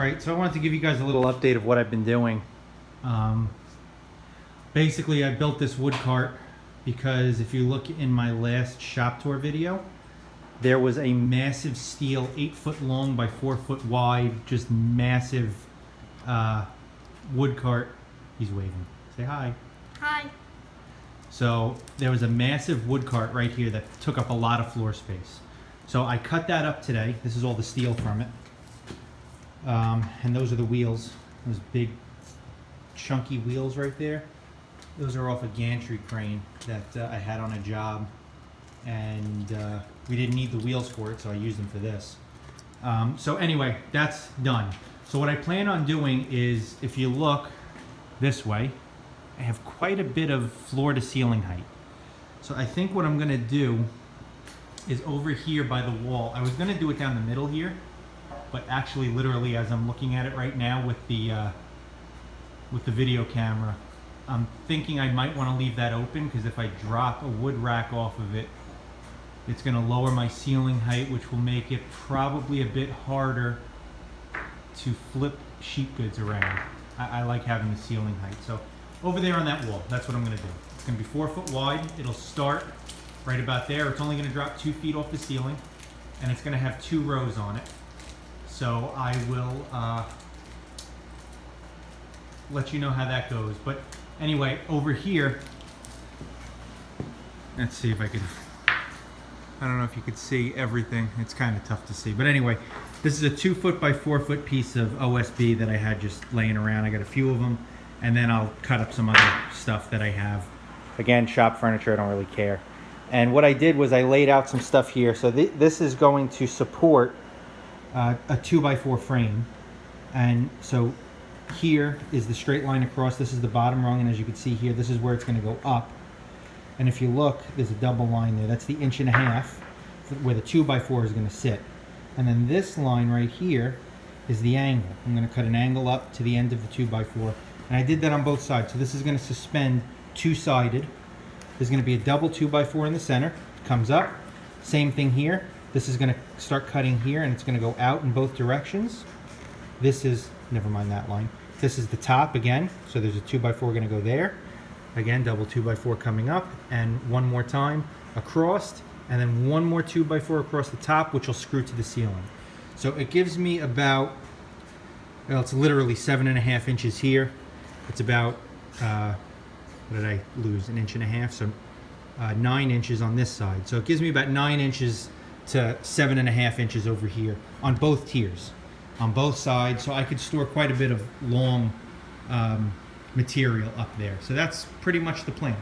Alright, so I wanted to give you guys a little update of what I've been doing. Basically, I built this wood cart because if you look in my last shop tour video, there was a massive steel 8-foot long by 4-foot wide, just massive wood cart. He's waving. Say hi. Hi. So there was a massive wood cart right here that took up a lot of floor space. So I cut that up today. This is all the steel from it. And those are the wheels. Those big chunky wheels right there. Those are off a gantry crane that I had on a job. And we didn't need the wheels for it, so I used them for this. So anyway, that's done. So what I plan on doing is, if you look this way, I have quite a bit of floor to ceiling height. So I think what I'm gonna do is over here by the wall, I was gonna do it down the middle here, but actually literally as I'm looking at it right now with the video camera, I'm thinking I might wanna leave that open because if I drop a wood rack off of it, it's gonna lower my ceiling height, which will make it probably a bit harder to flip sheet goods around. I like having the ceiling height. So over there on that wall, that's what I'm gonna do. It's gonna be 4 foot wide. It'll start right about there. It's only gonna drop 2 feet off the ceiling, and it's gonna have 2 rows on it. So I will let you know how that goes. But anyway, over here, let's see if I can, I don't know if you could see everything. It's kind of tough to see. But anyway, this is a 2 foot by 4 foot piece of OSB that I had just laying around. I got a few of them, and then I'll cut up some other stuff that I have. Again, shop furniture, I don't really care. And what I did was I laid out some stuff here. So this is going to support a 2x4 frame. And so here is the straight line across. This is the bottom rung, and as you can see here, this is where it's going to go up. And if you look, there's a double line there. That's the 1.5 inches where the 2x4 is going to sit. And then this line right here is the angle. I'm going to cut an angle up to the end of the 2x4. And I did that on both sides. So this is going to suspend two-sided. There's going to be a double 2x4 in the center. It comes up. Same thing here. This is going to start cutting here, and it's going to go out in both directions. This is, never mind that line. This is the top again. So there's a 2x4 going to go there. Again, double 2x4 coming up, and one more time across, and then one more 2x4 across the top, which will screw to the ceiling. So it gives me about, well, it's literally 7.5 inches here. It's about, what did I lose? 1.5 inches, so 9 inches on this side. So it gives me about 9 inches to 7.5 inches over here on both tiers, on both sides. So I could store quite a bit of long material up there. So that's pretty much the plan.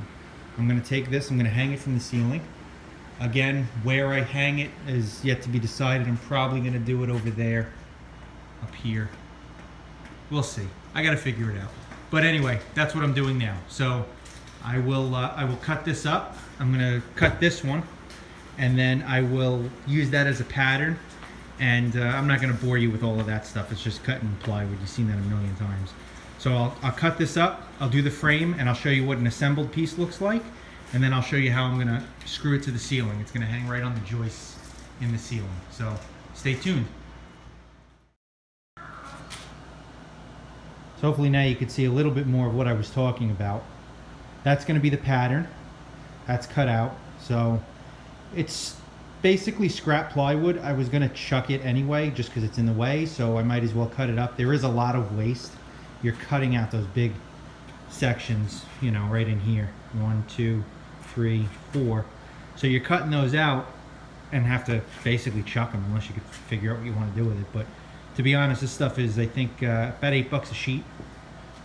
I'm going to take this, I'm going to hang it from the ceiling. Again, where I hang it is yet to be decided. I'm probably going to do it over there, up here. We'll see. I got to figure it out. But anyway, that's what I'm doing now. So I will cut this up. I'm going to cut this one, and then I will use that as a pattern. And I'm not going to bore you with all of that stuff. It's just cutting plywood. You've seen that a million times. So I'll cut this up, I'll do the frame, and I'll show you what an assembled piece looks like, and then I'll show you how I'm gonna screw it to the ceiling. It's gonna hang right on the joists in the ceiling. So stay tuned. So hopefully now you can see a little bit more of what I was talking about. That's gonna be the pattern. That's cut out. So it's basically scrap plywood. I was gonna chuck it anyway, just because it's in the way, so I might as well cut it up. There is a lot of waste. You're cutting out those big sections, you know, right in here. 1, 2, 3, 4. So you're cutting those out and have to basically chuck them unless you could figure out what you want to do with it. But to be honest, this stuff is, I think, about $8 a sheet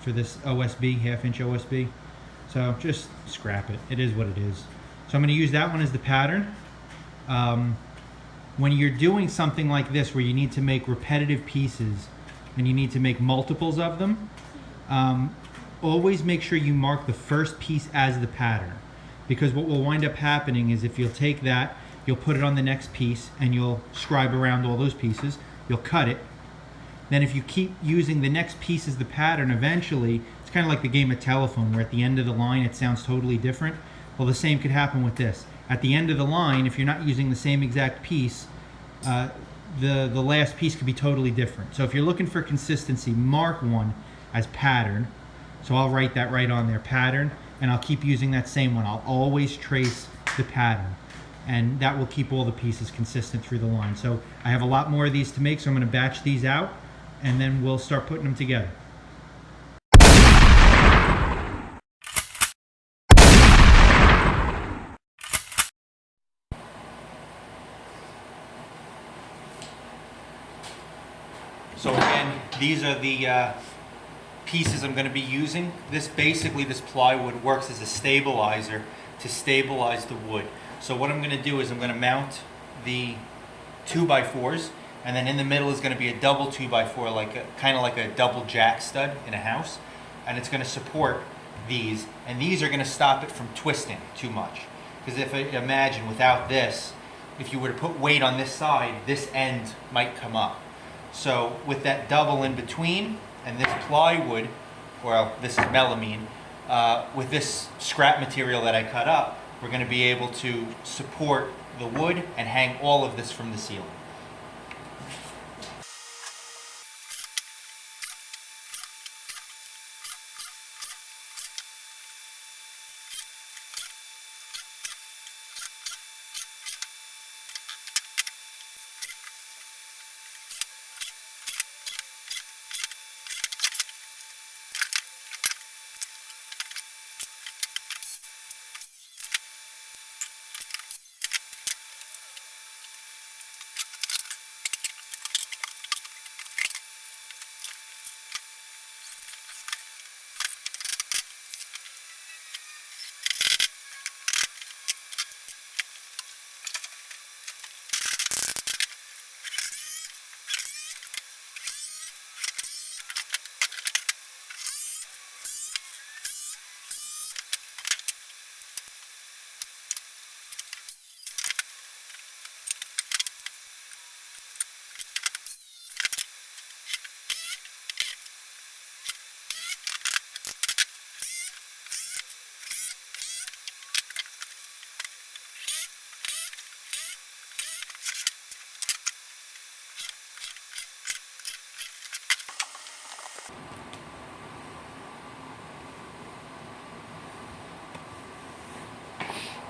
for this OSB, 1/2 inch OSB. So just scrap it. It is what it is. So I'm going to use that one as the pattern. When you're doing something like this where you need to make repetitive pieces and you need to make multiples of them, always make sure you mark the first piece as the pattern, because what will wind up happening is if you'll take that, you'll put it on the next piece and you'll scribe around all those pieces, you'll cut it, then if you keep using the next piece as the pattern, eventually it's kind of like the game of telephone where at the end of the line it sounds totally different. Well, the same could happen with this. At the end of the line, if you're not using the same exact piece, the last piece could be totally different. So if you're looking for consistency, mark one as pattern. So I'll write that right on there, pattern, and I'll keep using that same one. I'll always trace the pattern, and that will keep all the pieces consistent through the line. So I have a lot more of these to make, so I'm going to batch these out, and then we'll start putting them together. So again, these are the pieces I'm going to be using. This plywood works as a stabilizer to stabilize the wood. So what I'm going to do is I'm going to mount the 2x4s, and then in the middle is going to be a double 2x4, kind of like a double jack stud in a house, and it's going to support these, and these are going to stop it from twisting too much. Because if I imagine without this, if you were to put weight on this side, this end might come up. So with that double in between and this plywood, well, this is melamine, with this scrap material that I cut up, we're going to be able to support the wood and hang all of this from the ceiling.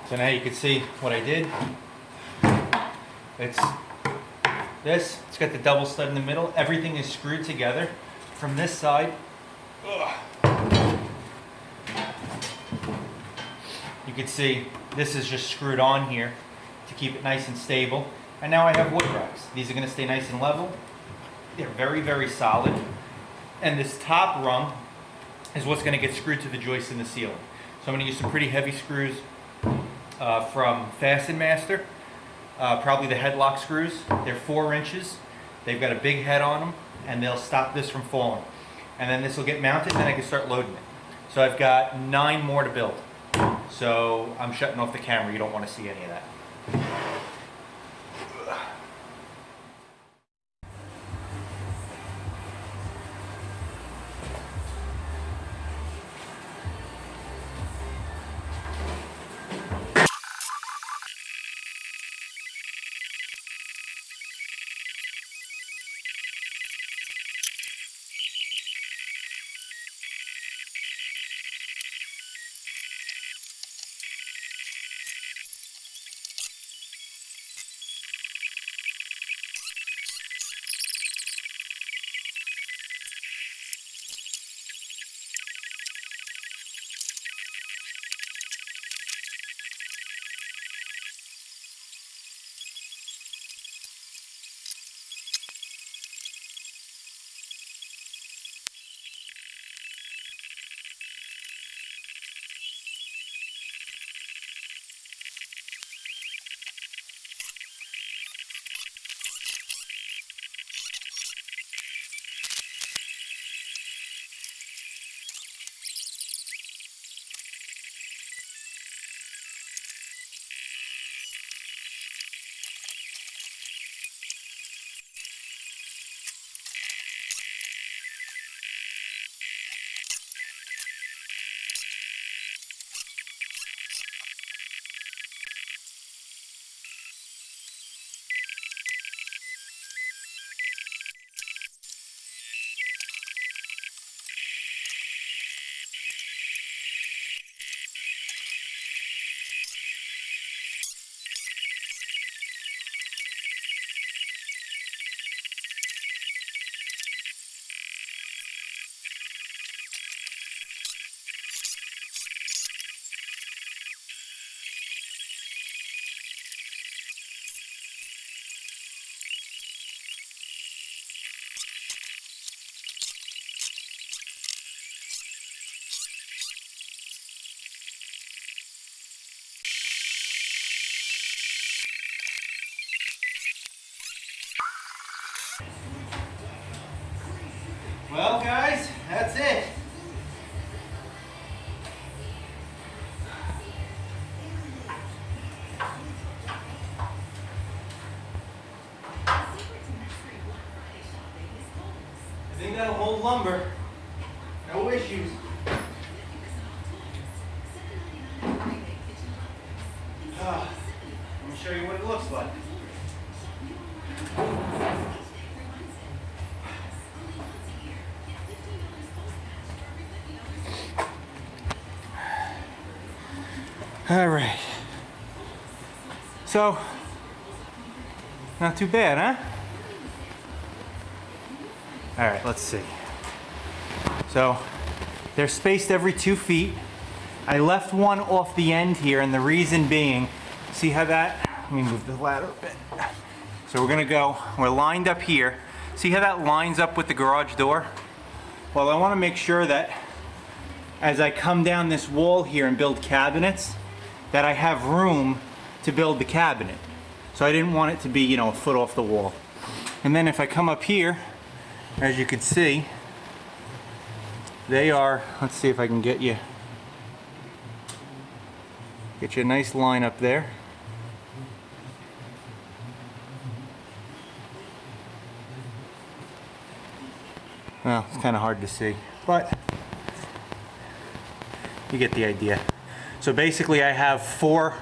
So now you can see what I did. It's got the double stud in the middle. Everything is screwed together from this side. You can see this is just screwed on here to keep it nice and stable. And now I have wood racks. These are going to stay nice and level. They're very, very solid. And this top rung is what's going to get screwed to the joist in the ceiling. So I'm going to use some pretty heavy screws from Fasten Master, probably the headlock screws. They're 4 inches. They've got a big head on them, and they'll stop this from falling. And then this will get mounted, and then I can start loading it. So I've got 9 more to build. So I'm shutting off the camera. You don't want to see any of that. old lumber. No issues. Let me show you what it looks like. All right. So, not too bad, huh? All right, let's see. So, they're spaced every 2 feet. I left one off the end here, and the reason being, see how that, let me move the ladder a bit. So we're lined up here. See how that lines up with the garage door? Well, I want to make sure that as I come down this wall here and build cabinets, that I have room to build the cabinet. So I didn't want it to be, you know, a foot off the wall. And then if I come up here, as you can see, they are, let's see if I can get you a nice line up there. Well, it's kind of hard to see, but you get the idea. So basically I have 4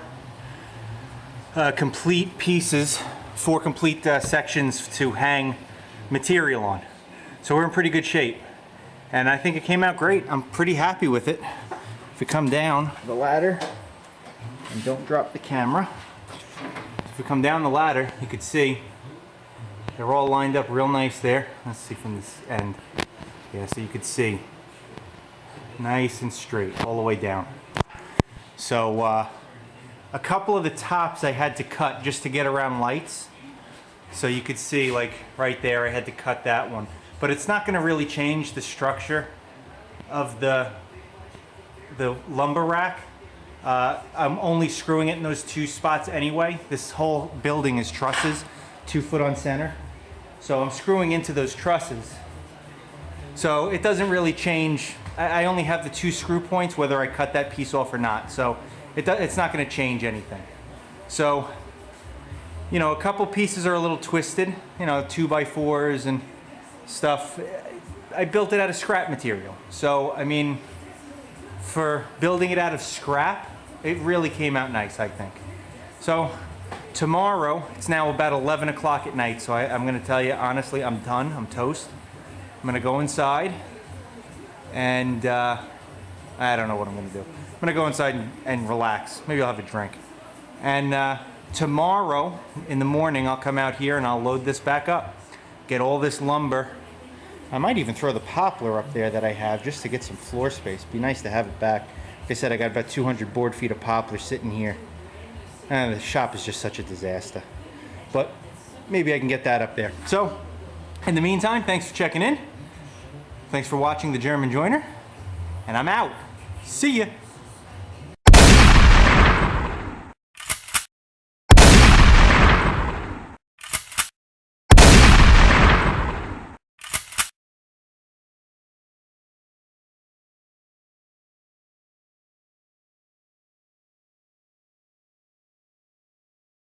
complete pieces, 4 complete sections to hang material on. So we're in pretty good shape. And I think it came out great. I'm pretty happy with it. If we come down the ladder, and don't drop the camera. If we come down the ladder, you can see they're all lined up real nice there. Let's see from this end. Yeah, so you can see nice and straight all the way down. So a couple of the tops I had to cut just to get around lights. So you could see, like right there, I had to cut that one. But it's not going to really change the structure of the lumber rack. I'm only screwing it in those 2 spots anyway. This whole building is trusses, 2 foot on center. So I'm screwing into those trusses. So it doesn't really change. I only have the 2 screw points whether I cut that piece off or not. So it's not going to change anything. So, you know, a couple pieces are a little twisted, you know, 2x4s and stuff. I built it out of scrap material. So, I mean, for building it out of scrap, it really came out nice, I think. So tomorrow, it's now about 11 o'clock at night, so I'm going to tell you honestly, I'm done. I'm toast. I'm going to go inside and I don't know what I'm going to do. I'm going to go inside and relax. Maybe I'll have a drink. And tomorrow in the morning, I'll come out here and I'll load this back up. Get all this lumber. I might even throw the poplar up there that I have just to get some floor space. Be nice to have it back. Like I said, I got about 200 board feet of poplar sitting here. And the shop is just such a disaster. But maybe I can get that up there. So, in the meantime, thanks for checking in. Thanks for watching The German Joiner. And I'm out. See ya.